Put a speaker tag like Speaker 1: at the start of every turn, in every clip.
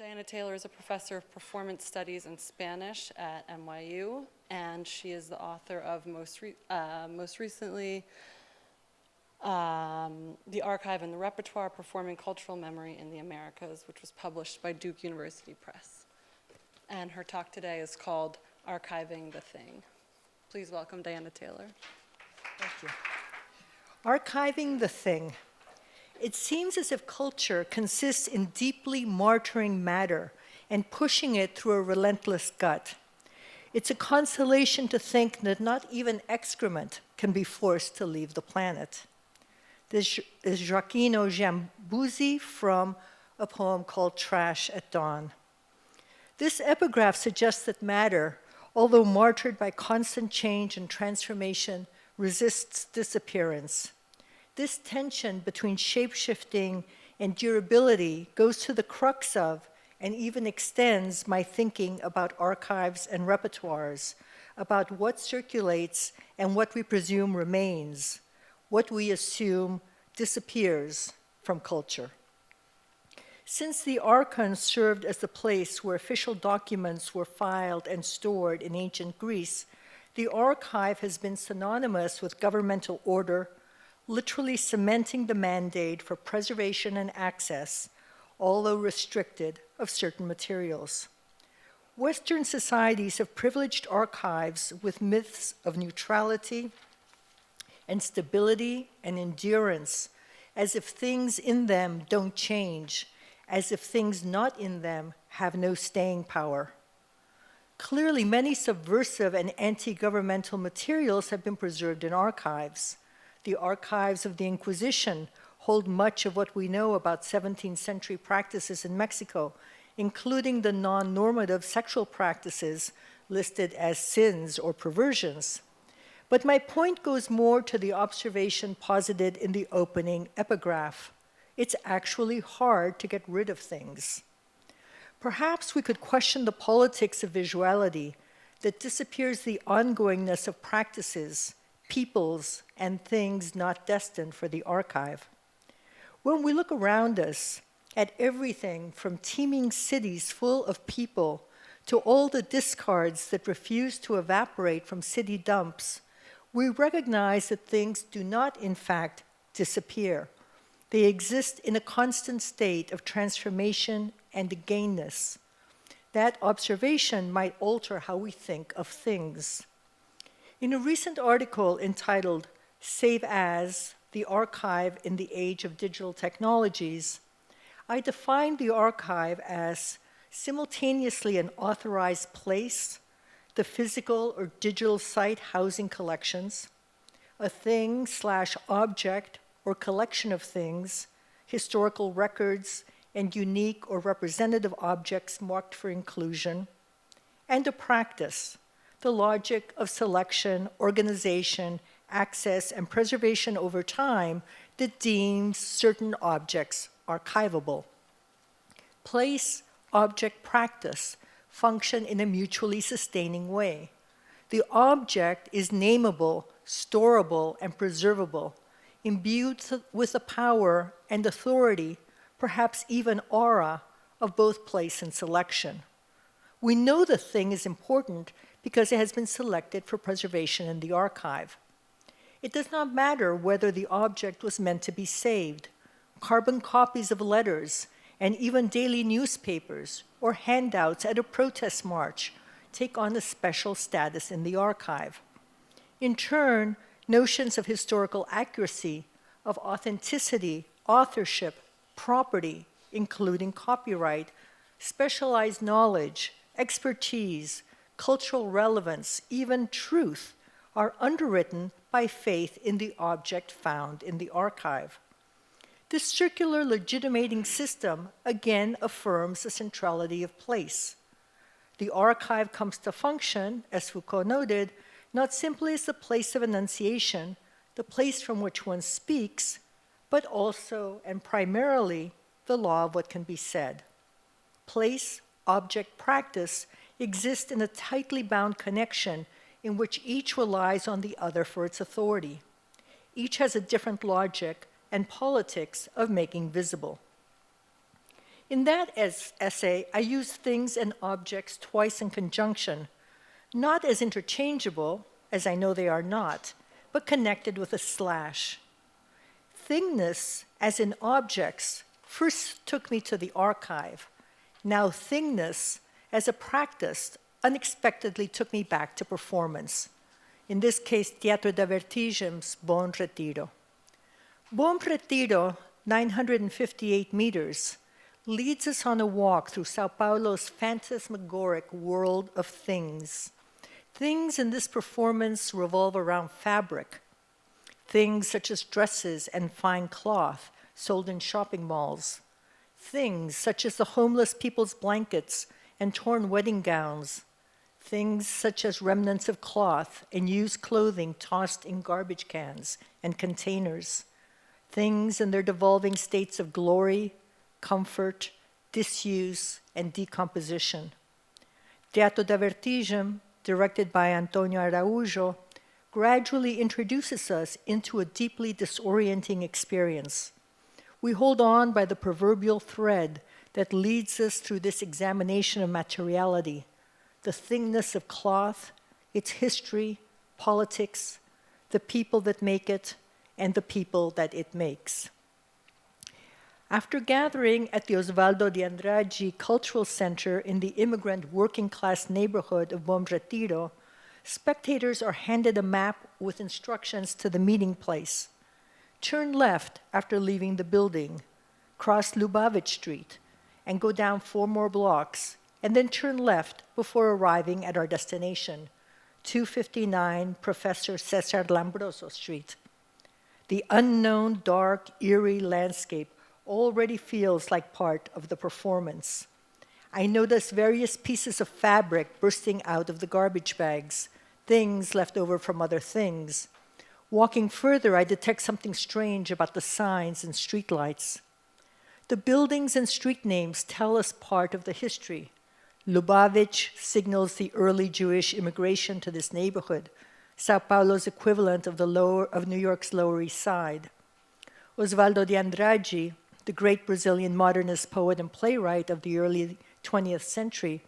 Speaker 1: Diana Taylor is a professor of performance studies and Spanish at NYU, and she is the author of most recently The Archive and the Repertoire, Performing Cultural Memory in the Americas, which was published by Duke University Press. And her talk today is called Archiving the Thing. Please welcome Diana Taylor.
Speaker 2: Thank you. Archiving the Thing. It seems as if culture consists in deeply martyring matter and pushing it through a relentless gut. It's a consolation to think that not even excrement can be forced to leave the planet. This is Gioacchino Giambuzzi from a poem called Trash at Dawn. This epigraph suggests that matter, although martyred by constant change and transformation, resists disappearance. This tension between shape-shifting and durability goes to the crux of and even extends my thinking about archives and repertoires, about what circulates and what we presume remains, what we assume disappears from culture. Since the archon served as the place where official documents were filed and stored in ancient Greece, the archive has been synonymous with governmental order, literally cementing the mandate for preservation and access, although restricted, of certain materials. Western societies have privileged archives with myths of neutrality and stability and endurance, as if things in them don't change, as if things not in them have no staying power. Clearly, many subversive and anti-governmental materials have been preserved in archives. The archives of the Inquisition hold much of what we know about 17th century practices in Mexico, including the non-normative sexual practices listed as sins or perversions. But my point goes more to the observation posited in the opening epigraph. It's actually hard to get rid of things. Perhaps we could question the politics of visuality that disappears the ongoingness of practices, peoples, and things not destined for the archive. When we look around us at everything from teeming cities full of people to all the discards that refuse to evaporate from city dumps, we recognize that things do not, in fact, disappear. They exist in a constant state of transformation and againness. That observation might alter how we think of things. In a recent article entitled Save As, the Archive in the Age of Digital Technologies, I defined the archive as simultaneously an authorized place, the physical or digital site housing collections, a thing/object or collection of things, historical records, and unique or representative objects marked for inclusion, and a practice, the logic of selection, organization, access, and preservation over time that deems certain objects archivable. Place, object, practice function in a mutually sustaining way. The object is nameable, storable, and preservable, imbued with the power and authority, perhaps even aura, of both place and selection. We know the thing is important because it has been selected for preservation in the archive. It does not matter whether the object was meant to be saved. Carbon copies of letters and even daily newspapers or handouts at a protest march take on a special status in the archive. In turn, notions of historical accuracy, of authenticity, authorship, property, including copyright, specialized knowledge, expertise, cultural relevance, even truth, are underwritten by faith in the object found in the archive. This circular legitimating system again affirms the centrality of place. The archive comes to function, as Foucault noted, not simply as the place of enunciation, the place from which one speaks, but also and primarily the law of what can be said. Place, object, practice exist in a tightly bound connection in which each relies on the other for its authority. Each has a different logic and politics of making visible. In that essay, I use things and objects twice in conjunction, not as interchangeable, as I know they are not, but connected with a slash. Thingness, as in objects, first took me to the archive. Now thingness, as a practice, unexpectedly took me back to performance. In this case, Teatro da Vertigem's Bon Retiro. Bon Retiro, 958 meters, leads us on a walk through Sao Paulo's phantasmagoric world of things. Things in this performance revolve around fabric. Things such as dresses and fine cloth sold in shopping malls. Things such as the homeless people's blankets and torn wedding gowns. Things such as remnants of cloth and used clothing tossed in garbage cans and containers. Things in their devolving states of glory, comfort, disuse, and decomposition. Teatro da Vertigem, directed by Antonio Araújo, gradually introduces us into a deeply disorienting experience. We hold on by the proverbial thread that leads us through this examination of materiality, the thingness of cloth, its history, politics, the people that make it, and the people that it makes. After gathering at the Osvaldo de Andrade Cultural Center in the immigrant working-class neighborhood of Bom Retiro, spectators are handed a map with instructions to the meeting place. Turn left after leaving the building, cross Lubavitch Street, and go down 4 more blocks, and then turn left before arriving at our destination, 259 Professor Cesar Lombroso Street. The unknown, dark, eerie landscape already feels like part of the performance. I notice various pieces of fabric bursting out of the garbage bags, things left over from other things. Walking further, I detect something strange about the signs and streetlights. The buildings and street names tell us part of the history. Lubavitch signals the early Jewish immigration to this neighborhood, Sao Paulo's equivalent of New York's Lower East Side. Osvaldo de Andrade, the great Brazilian modernist poet and playwright of the early 20th century,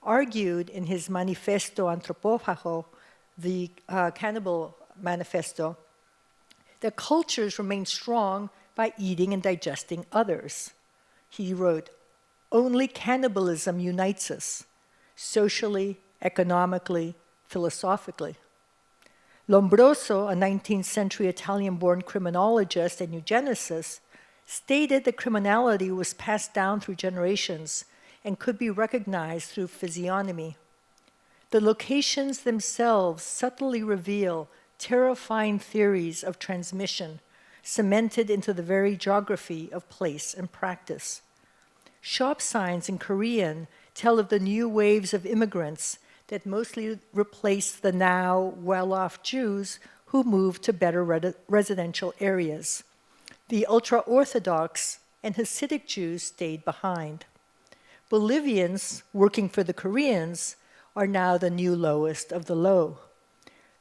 Speaker 2: argued in his Manifesto Antropófago, the Cannibal Manifesto, that cultures remain strong by eating and digesting others. He wrote, "Only cannibalism unites us, socially, economically, philosophically." Lombroso, a 19th century Italian-born criminologist and eugenicist, stated that criminality was passed down through generations and could be recognized through physiognomy. The locations themselves subtly reveal terrifying theories of transmission, cemented into the very geography of place and practice. Shop signs in Korean tell of the new waves of immigrants that mostly replace the now well-off Jews who moved to better residential areas. The ultra-Orthodox and Hasidic Jews stayed behind. Bolivians, working for the Koreans, are now the new lowest of the low.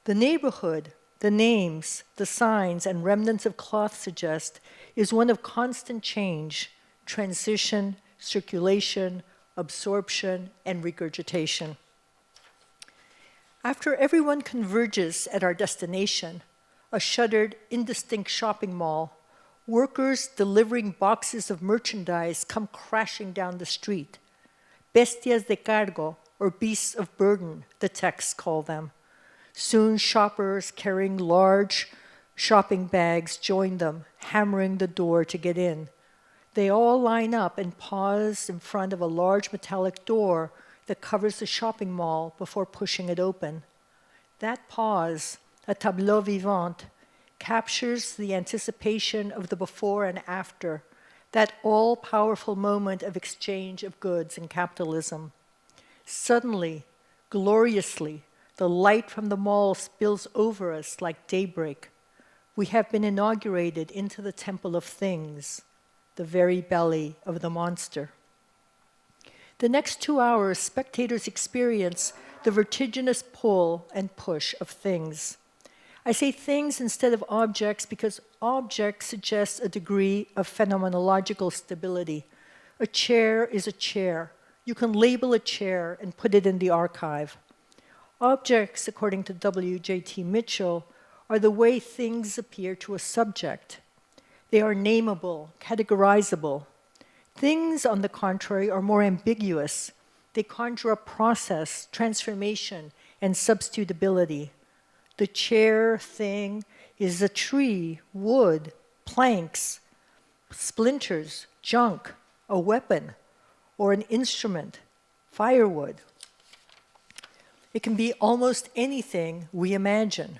Speaker 2: The neighborhood, the names, the signs, and remnants of cloth suggest is one of constant change, transition, circulation, absorption, and regurgitation. After everyone converges at our destination, a shuttered, indistinct shopping mall, workers delivering boxes of merchandise come crashing down the street. Bestias de cargo, or beasts of burden, the texts call them. Soon shoppers carrying large shopping bags join them, hammering the door to get in. They all line up and pause in front of a large metallic door that covers the shopping mall before pushing it open. That pause, a tableau vivant, captures the anticipation of the before and after, that all-powerful moment of exchange of goods in capitalism. Suddenly, gloriously, the light from the mall spills over us like daybreak. We have been inaugurated into the temple of things, the very belly of the monster. The next 2 hours, spectators experience the vertiginous pull and push of things. I say things instead of objects because objects suggest a degree of phenomenological stability, A chair is a chair. You can label a chair and put it in the archive. Objects, according to W.J.T. Mitchell, are the way things appear to a subject. They are nameable, categorizable. Things, on the contrary, are more ambiguous. They conjure up process, transformation, and substitutability. The chair thing is a tree, wood, planks, splinters, junk, a weapon, or an instrument, firewood. It can be almost anything we imagine.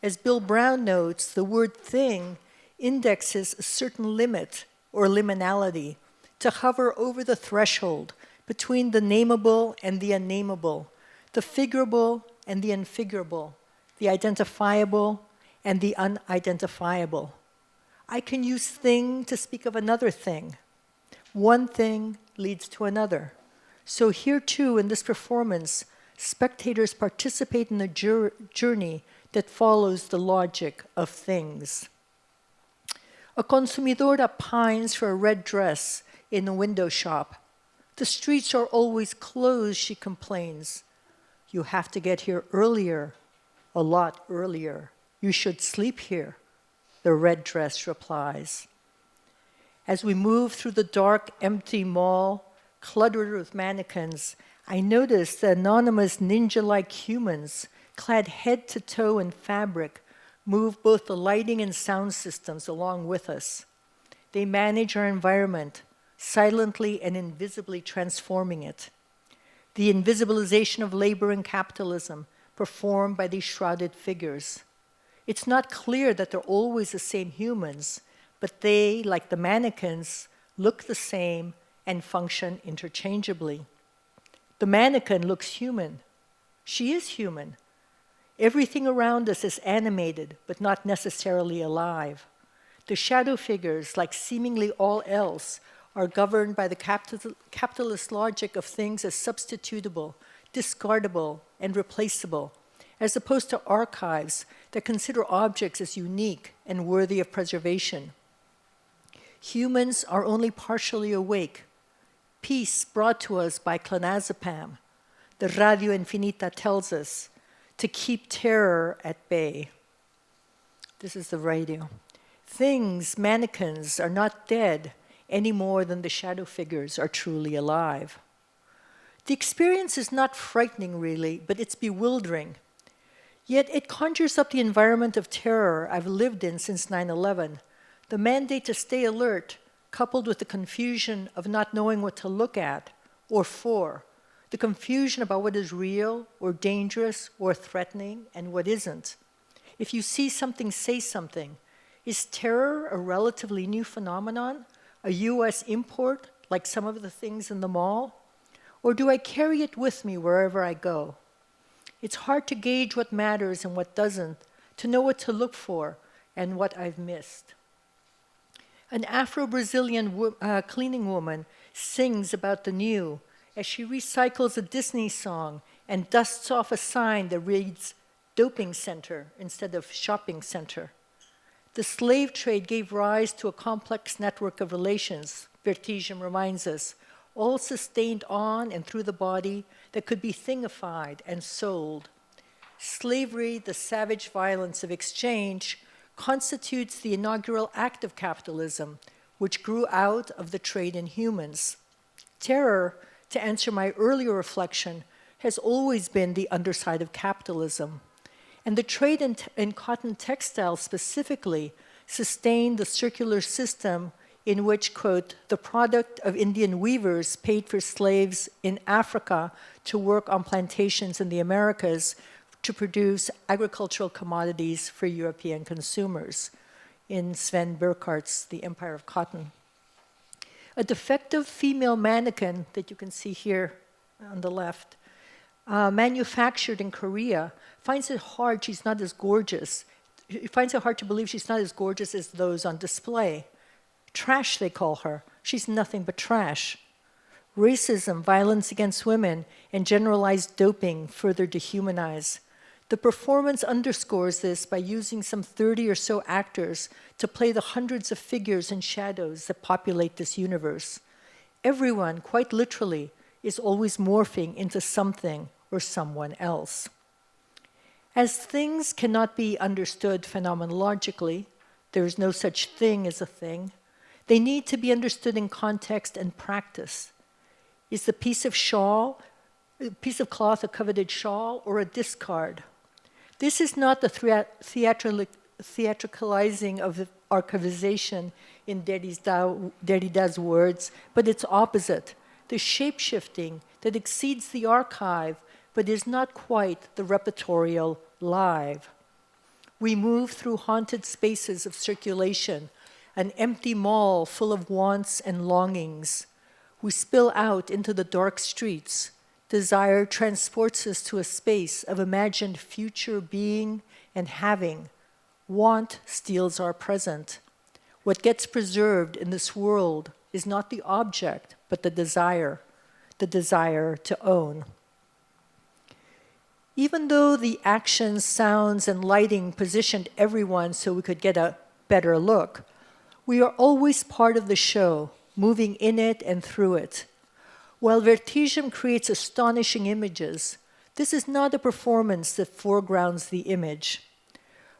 Speaker 2: As Bill Brown notes, the word thing indexes a certain limit or liminality to hover over the threshold between the nameable and the unnameable, the figurable and the unfigurable, the identifiable and the unidentifiable. I can use thing to speak of another thing. One thing leads to another. So here too, in this performance, spectators participate in a journey that follows the logic of things. A consumidora pines for a red dress in a window shop. The streets are always closed, she complains. You have to get here earlier, a lot earlier. You should sleep here, the red dress replies. As we move through the dark, empty mall, cluttered with mannequins, I notice the anonymous ninja-like humans, clad head to toe in fabric, move both the lighting and sound systems along with us. They manage our environment, silently and invisibly transforming it. The invisibilization of labor and capitalism performed by these shrouded figures. It's not clear that they're always the same humans, but they, like the mannequins, look the same and function interchangeably. The mannequin looks human. She is human. Everything around us is animated, but not necessarily alive. The shadow figures, like seemingly all else, are governed by the capitalist logic of things as substitutable, discardable, and replaceable, as opposed to archives that consider objects as unique and worthy of preservation. Humans are only partially awake. Peace brought to us by clonazepam, the Radio Infinita tells us, to keep terror at bay. This is the radio. Things, mannequins, are not dead any more than the shadow figures are truly alive. The experience is not frightening, really, but it's bewildering. Yet it conjures up the environment of terror I've lived in since 9/11, the mandate to stay alert, coupled with the confusion of not knowing what to look at or for, the confusion about what is real or dangerous or threatening and what isn't. If you see something, say something. Is terror a relatively new phenomenon, a US import like some of the things in the mall? Or do I carry it with me wherever I go? It's hard to gauge what matters and what doesn't, to know what to look for and what I've missed. An Afro-Brazilian cleaning woman sings about the new as she recycles a Disney song and dusts off a sign that reads doping center instead of shopping center. The slave trade gave rise to a complex network of relations, Vertigem reminds us, all sustained on and through the body that could be thingified and sold. Slavery, the savage violence of exchange, constitutes the inaugural act of capitalism, which grew out of the trade in humans. Terror, to answer my earlier reflection, has always been the underside of capitalism. And the trade in cotton textiles specifically sustained the circular system in which, quote, the product of Indian weavers paid for slaves in Africa to work on plantations in the Americas to produce agricultural commodities for European consumers, in Sven Burkhart's The Empire of Cotton. A defective female mannequin that you can see here on the left, manufactured in Korea, finds it hard she's not as gorgeous. It finds it hard to believe she's not as gorgeous as those on display. Trash, they call her. She's nothing but trash. Racism, violence against women, and generalized doping further dehumanize. The performance underscores this by using some 30 or so actors to play the hundreds of figures and shadows that populate this universe. Everyone, quite literally, is always morphing into something or someone else. As things cannot be understood phenomenologically, there is no such thing as a thing, they need to be understood in context and practice. Is the piece of cloth a coveted shawl or a discard? This is not the theatricalizing of archivization in Derrida's words, but its opposite, the shape-shifting that exceeds the archive, but is not quite the repertorial live. We move through haunted spaces of circulation, an empty mall full of wants and longings. We spill out into the dark streets. Desire transports us to a space of imagined future being and having. Want steals our present. What gets preserved in this world is not the object, but the desire to own. Even though the actions, sounds, and lighting positioned everyone so we could get a better look, we are always part of the show, moving in it and through it. While Vertigem creates astonishing images, this is not a performance that foregrounds the image.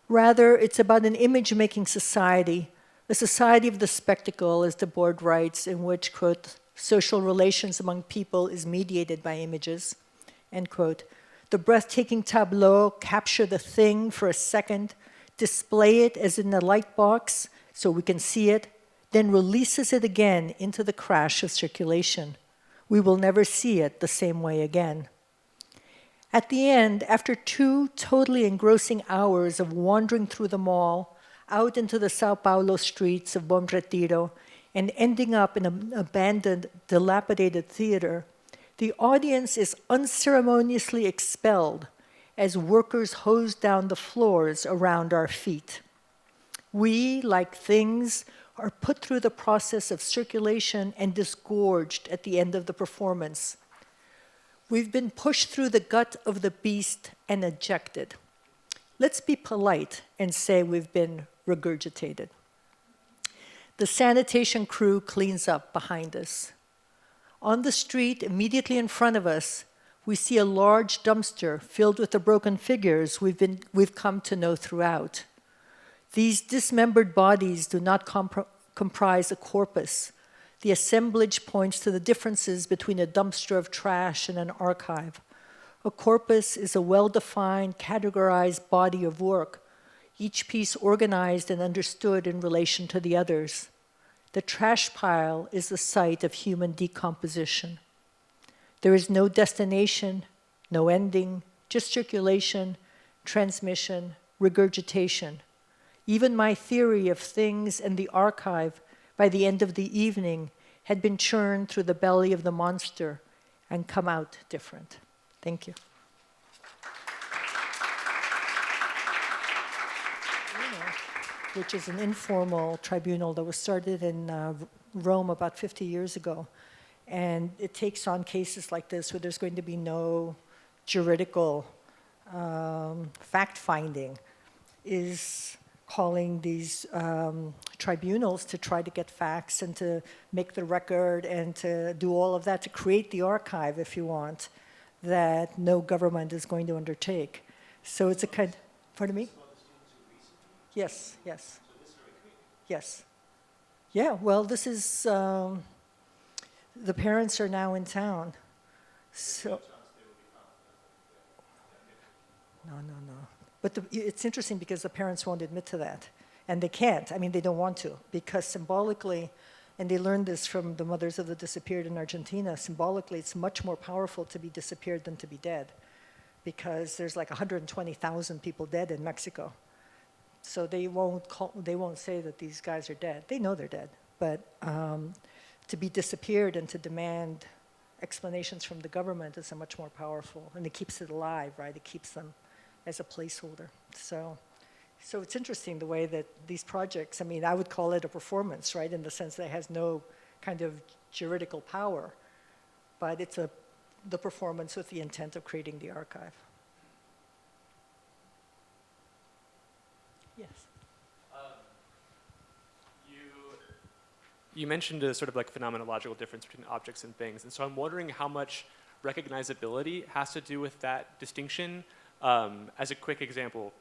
Speaker 2: Rather, it's about an image-making society, a society of the spectacle, as the board writes, in which, quote, social relations among people is mediated by images, end quote. The breathtaking tableau capture the thing for a second, display it as in a light box so we can see it, then releases it again into the crash of circulation. We will never see it the same way again. At the end, after 2 totally engrossing hours of wandering through the mall, out into the Sao Paulo streets of Bom Retiro, and ending up in an abandoned, dilapidated theater, the audience is unceremoniously expelled as workers hose down the floors around our feet. We, like things, are put through the process of circulation and disgorged at the end of the performance. We've been pushed through the gut of the beast and ejected. Let's be polite and say we've been regurgitated. The sanitation crew cleans up behind us. On the street immediately in front of us, we see a large dumpster filled with the broken figures we've come to know throughout. These dismembered bodies do not comprise a corpus. The assemblage points to the differences between a dumpster of trash and an archive. A corpus is a well-defined, categorized body of work, each piece organized and understood in relation to the others. The trash pile is the site of human decomposition. There is no destination, no ending, just circulation, transmission, regurgitation. Even my theory of things and the archive, by the end of the evening, had been churned through the belly of the monster and come out different. Thank you. Which is an informal tribunal that was started in Rome about 50 years ago. And it takes on cases like this where there's going to be no juridical fact-finding, is calling these tribunals to try to get facts and to make the record and to do all of that, to create the archive, if you want, that no government is going to undertake. So it's a kind, pardon me? Yes, yes. Yes. Yeah, well, this is, the parents are now in town. So, no. But it's interesting because the parents won't admit to that. And they can't. I mean, they don't want to. Because symbolically, and they learned this from the mothers of the disappeared in Argentina, symbolically, it's much more powerful to be disappeared than to be dead. Because there's like 120,000 people dead in Mexico. So they won't say that these guys are dead. They know they're dead. But to be disappeared and to demand explanations from the government is a much more powerful, and it keeps it alive, right? It keeps them as a placeholder. So it's interesting the way that these projects, I mean, I would call it a performance, right? In the sense that it has no kind of juridical power, but it's the performance with the intent of creating the archive. Yes.
Speaker 3: you mentioned a sort of like phenomenological difference between objects and things, and so I'm wondering how much recognizability has to do with that distinction. As a quick example,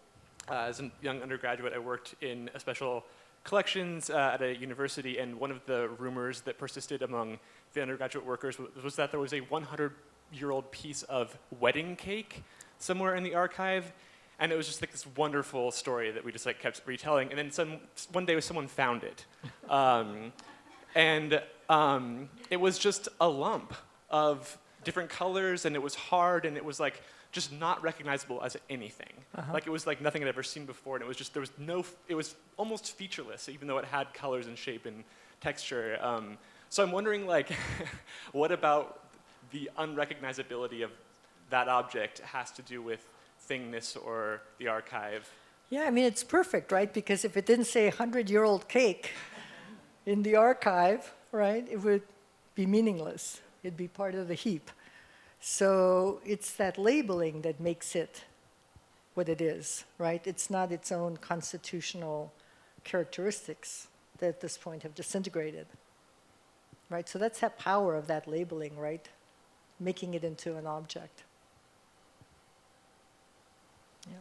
Speaker 3: as a young undergraduate, I worked in a special collections at a university, and one of the rumors that persisted among the undergraduate workers was that there was a 100-year-old piece of wedding cake somewhere in the archive, and it was just like this wonderful story that we just like kept retelling, and then one day someone found it. It was just a lump of different colors, and it was hard, and it was like just not recognizable as anything. Like it was like nothing I'd ever seen before, and it was just, it was almost featureless, even though it had colors and shape and texture. So I'm wondering, like, what about the unrecognizability of that object has to do with thingness or the archive?
Speaker 2: Yeah, I mean, it's perfect, right? Because if it didn't say 100-year-old cake in the archive, right, it would be meaningless. It'd be part of the heap. So it's that labeling that makes it what it is, right? It's not its own constitutional characteristics that at this point have disintegrated, right? So that's that power of that labeling, right? Making it into an object. Yeah.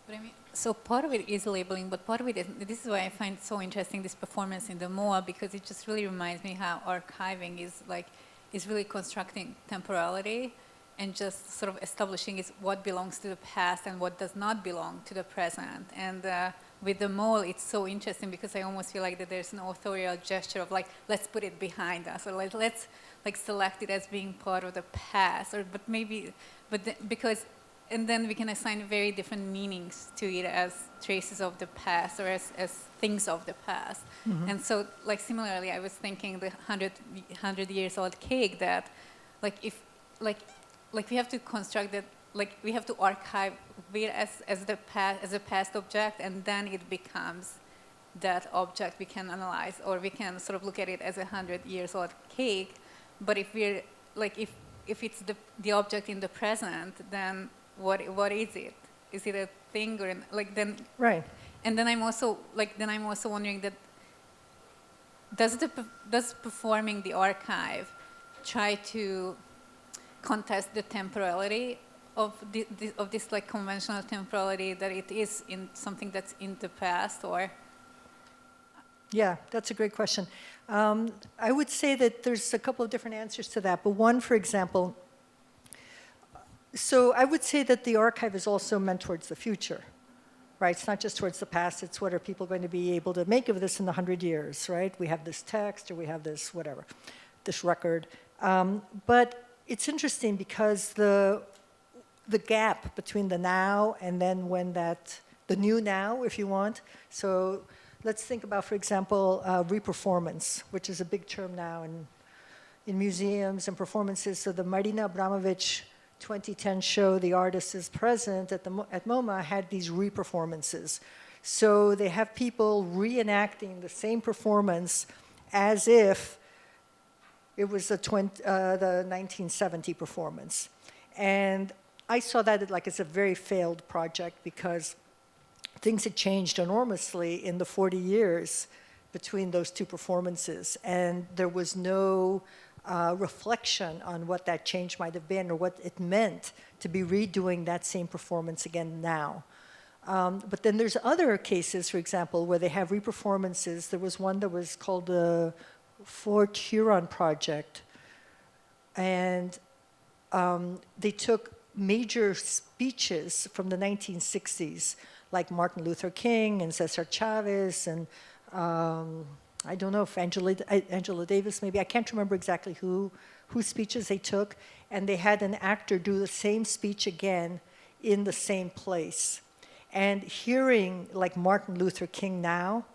Speaker 4: But I mean, so part of it is labeling, but part of it is, this is why I find so interesting this performance in the MOA, because it just really reminds me how archiving is really constructing temporality and just sort of establishing is what belongs to the past and what does not belong to the present. And with the mole, it's so interesting because I almost feel like that there's an authorial gesture of like, let's put it behind us, or like, let's like select it as being part of the past, or because. And then we can assign very different meanings to it as traces of the past or as things of the past. Mm-hmm. And so, like, similarly, I was thinking the 100 years old cake that, like, if, like we have to construct that, like, we have to archive it as a past object, and then it becomes that object we can analyze, or we can sort of look at it as a 100 years old cake. But if we're, like, if it's the object in the present, then what is it? Is it a thing or then?
Speaker 2: Right.
Speaker 4: And then I'm also wondering that does performing the archive try to contest the temporality of this like conventional temporality that it is in something that's in the past, or?
Speaker 2: Yeah, that's a great question. I would say that there's a couple of different answers to that, but one, for example. So I would say that the archive is also meant towards the future, right? It's not just towards the past, it's what are people going to be able to make of this in 100 years, right? We have this text, or we have this whatever, this record. But it's interesting because the gap between the now and then when the new now, if you want. So let's think about, for example, reperformance, which is a big term now in museums and performances. So the Marina Abramovic 2010 show, The Artist is Present, at MoMA had these re-performances. So they have people reenacting the same performance as if it was the 1970 performance. And I saw that as a very failed project because things had changed enormously in the 40 years between those two performances. And there was no reflection on what that change might have been or what it meant to be redoing that same performance again now. But then there's other cases, for example, where they have re-performances. There was one that was called the Fort Huron Project. And they took major speeches from the 1960s, like Martin Luther King and Cesar Chavez and I don't know if Angela Davis, maybe. I can't remember exactly whose speeches they took. And they had an actor do the same speech again in the same place. And hearing like Martin Luther King now,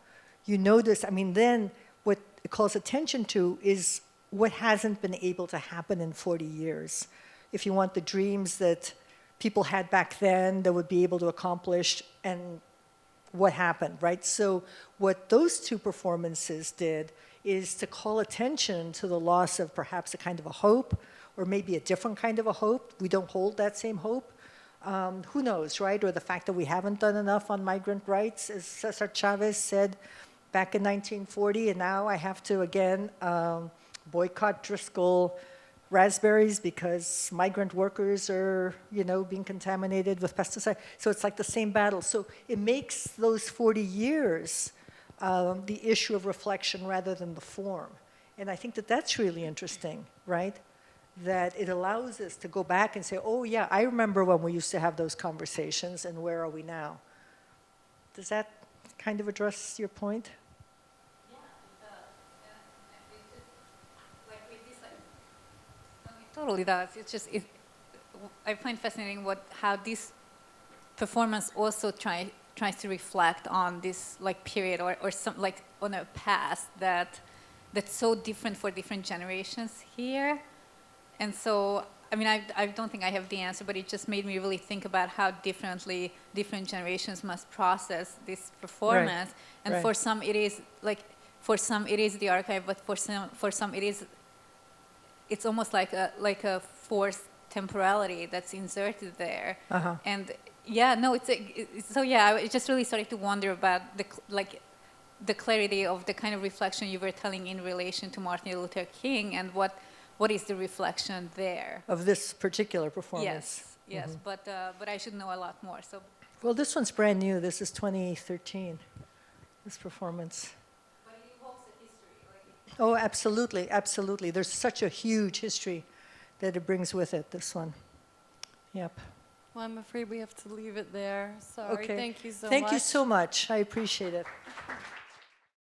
Speaker 2: you notice, I mean, then what it calls attention to is what hasn't been able to happen in 40 years. If you want the dreams that people had back then that would be able to accomplish, and what happened, right? So what those two performances did is to call attention to the loss of perhaps a kind of a hope, or maybe a different kind of a hope. We don't hold that same hope. Who knows, right? Or the fact that we haven't done enough on migrant rights, as Cesar Chavez said back in 1940, and now I have to again boycott Driscoll raspberries because migrant workers are, being contaminated with pesticide. So it's like the same battle. So it makes those 40 years the issue of reflection rather than the form. And I think that that's really interesting, right? That it allows us to go back and say, oh yeah, I remember when we used to have those conversations, and where are we now? Does that kind of address your point?
Speaker 4: Yeah, it does. And it's just, like with this, no, it totally does. It's just, I find fascinating how this performance also tries to reflect on this period or some on a past that's so different for different generations here. And so, I don't think I have the answer, but it just made me really think about how differently different generations must process this performance.
Speaker 2: Right.
Speaker 4: And
Speaker 2: right.
Speaker 4: for some it is the archive, but for some it's almost like a forced temporality that's inserted there.
Speaker 2: Uh-huh.
Speaker 4: And yeah, no, I just really started to wonder about the clarity of the kind of reflection you were telling in relation to Martin Luther King, and what is the reflection there?
Speaker 2: Of this particular performance?
Speaker 4: Yes, but I should know a lot more. So,
Speaker 2: Well, this one's brand new. This is 2013, this performance.
Speaker 4: but it evokes a history.
Speaker 2: Oh, absolutely, absolutely. There's such a huge history that it brings with it, this one. Yep.
Speaker 1: Well, I'm afraid we have to leave it there. Sorry.
Speaker 2: Okay.
Speaker 1: Thank you so much.
Speaker 2: Thank you so much. I appreciate it.